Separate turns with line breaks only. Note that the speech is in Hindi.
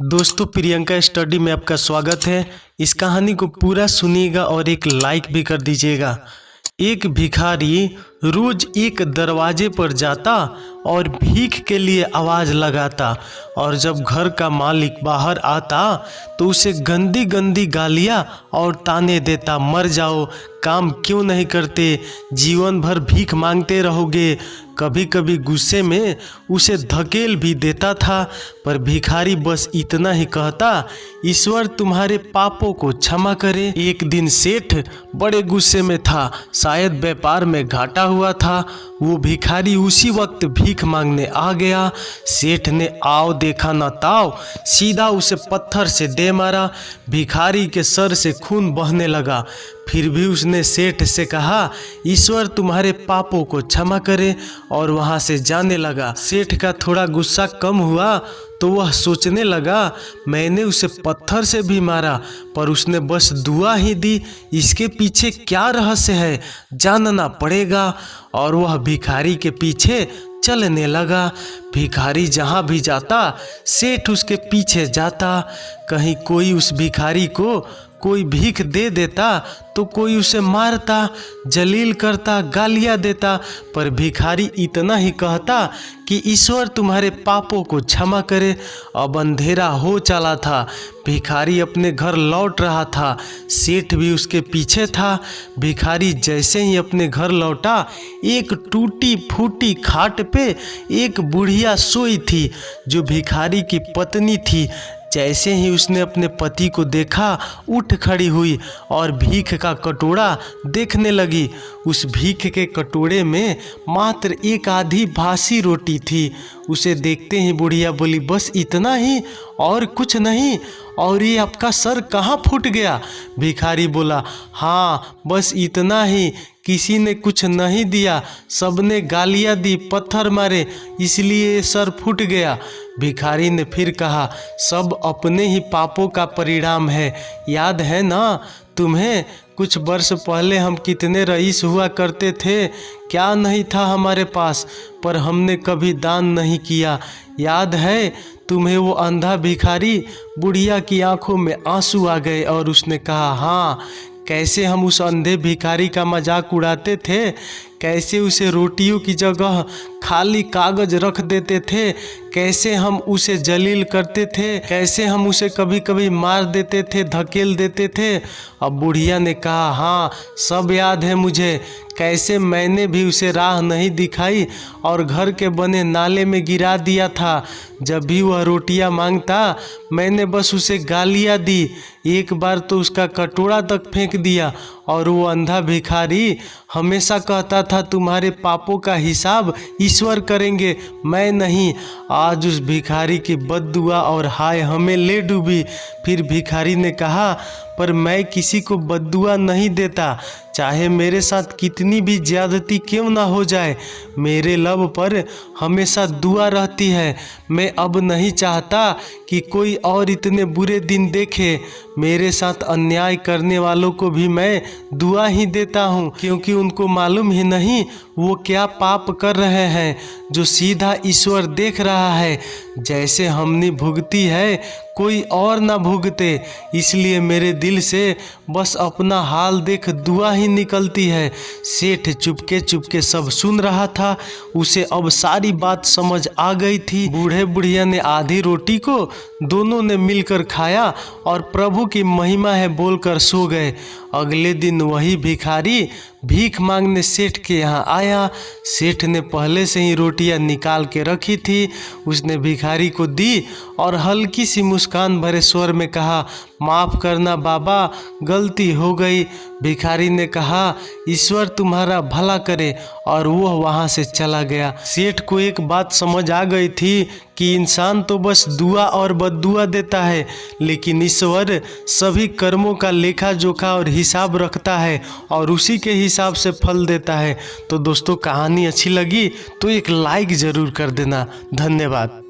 दोस्तों, प्रियंका स्टडी में आपका स्वागत है। इस कहानी को पूरा सुनिएगा और एक लाइक भी कर दीजिएगा। एक भिखारी रोज एक दरवाजे पर जाता और भीख के लिए आवाज़ लगाता, और जब घर का मालिक बाहर आता तो उसे गंदी गंदी गालियाँ और ताने देता। मर जाओ, काम क्यों नहीं करते, जीवन भर भीख मांगते रहोगे। कभी कभी गुस्से में उसे धकेल भी देता था, पर भिखारी बस इतना ही कहता, ईश्वर तुम्हारे पापों को क्षमा करे। एक दिन सेठ बड़े गुस्से में था, शायद व्यापार में घाटा हुआ था। वो भिखारी उसी वक्त भीख मांगने आ गया। सेठ ने आओ देखा न ताओ, सीधा उसे पत्थर से दे मारा। भिखारी के सर से खून बहने लगा। फिर भी उसने सेठ से कहा, ईश्वर तुम्हारे पापों को क्षमा करे, और वहाँ से जाने लगा। सेठ का थोड़ा गुस्सा कम हुआ तो वह सोचने लगा, मैंने उसे पत्थर से भी मारा पर उसने बस दुआ ही दी, इसके पीछे क्या रहस्य है, जानना पड़ेगा। और वह भिखारी के पीछे चलने लगा। भिखारी जहाँ भी जाता सेठ उसके पीछे जाता। कहीं कोई उस भिखारी को कोई भीख दे देता तो कोई उसे मारता, जलील करता, गालियाँ देता, पर भिखारी इतना ही कहता कि ईश्वर तुम्हारे पापों को क्षमा करे। अब अंधेरा हो चला था। भिखारी अपने घर लौट रहा था। सेठ भी उसके पीछे था। भिखारी जैसे ही अपने घर लौटा, एक टूटी फूटी खाट पे एक बुढ़िया सोई थी जो भिखारी की पत्नी थी। जैसे ही उसने अपने पति को देखा, उठ खड़ी हुई और भीख का कटोरा देखने लगी। उस भीख के कटोरे में मात्र एक आधी बासी रोटी थी। उसे देखते ही बुढ़िया बोली, बस इतना ही और कुछ नहीं? और ये आपका सर कहाँ फूट गया? भिखारी बोला, हाँ बस इतना ही, किसी ने कुछ नहीं दिया, सबने गालियाँ दी, पत्थर मारे, इसलिए सर फूट गया। भिखारी ने फिर कहा, सब अपने ही पापों का परिणाम है। याद है ना तुम्हें, कुछ वर्ष पहले हम कितने रईस हुआ करते थे, क्या नहीं था हमारे पास, पर हमने कभी दान नहीं किया। याद है तुम्हें वो अंधा भिखारी? बुढ़िया की आंखों में आंसू आ गए और उसने कहा, हाँ, कैसे हम उस अंधे भिखारी का मजाक उड़ाते थे, कैसे उसे रोटियों की जगह खाली कागज रख देते थे, कैसे हम उसे जलील करते थे, कैसे हम उसे कभी कभी मार देते थे, धकेल देते थे। अब बुढ़िया ने कहा, हाँ सब याद है मुझे, कैसे मैंने भी उसे राह नहीं दिखाई और घर के बने नाले में गिरा दिया था। जब भी वह रोटियां मांगता मैंने बस उसे गालियां दी, एक बार तो उसका कटोरा तक फेंक दिया। और वो अंधा भिखारी हमेशा कहता था, तुम्हारे पापों का हिसाब ईश्वर करेंगे, मैं नहीं। आज उस भिखारी की बद्दुआ और हाय हमें ले डूबी। फिर भिखारी ने कहा, पर मैं किसी को बद्दुआ नहीं देता, चाहे मेरे साथ कितनी भी ज्यादती क्यों ना हो जाए, मेरे लब पर हमेशा दुआ रहती है। मैं अब नहीं चाहता कि कोई और इतने बुरे दिन देखे। मेरे साथ अन्याय करने वालों को भी मैं दुआ ही देता हूँ, क्योंकि उनको मालूम ही नहीं वो क्या पाप कर रहे हैं, जो सीधा ईश्वर देख रहा है। जैसे हमने भुगती है कोई और ना भुगते, इसलिए मेरे दिल से बस अपना हाल देख दुआ ही निकलती है। सेठ चुपके चुपके सब सुन रहा था। उसे अब सारी बात समझ आ गई थी। बूढ़े बुढ़िया ने आधी रोटी को दोनों ने मिलकर खाया और प्रभु की महिमा है बोलकर सो गए। अगले दिन वही भिखारी भीख मांगने सेठ के यहाँ आया। सेठ ने पहले से ही रोटियां निकाल के रखी थी। उसने भिखारी को दी और हल्की सी मुस्कान भरे स्वर में कहा, माफ़ करना बाबा, गलती हो गई। भिखारी ने कहा, ईश्वर तुम्हारा भला करे, और वह वहाँ से चला गया। सेठ को एक बात समझ आ गई थी कि इंसान तो बस दुआ और बद्दुआ देता है, लेकिन ईश्वर सभी कर्मों का लेखा जोखा और हिसाब रखता है और उसी के हिसाब से फल देता है। तो दोस्तों, कहानी अच्छी लगी तो एक लाइक ज़रूर कर देना। धन्यवाद।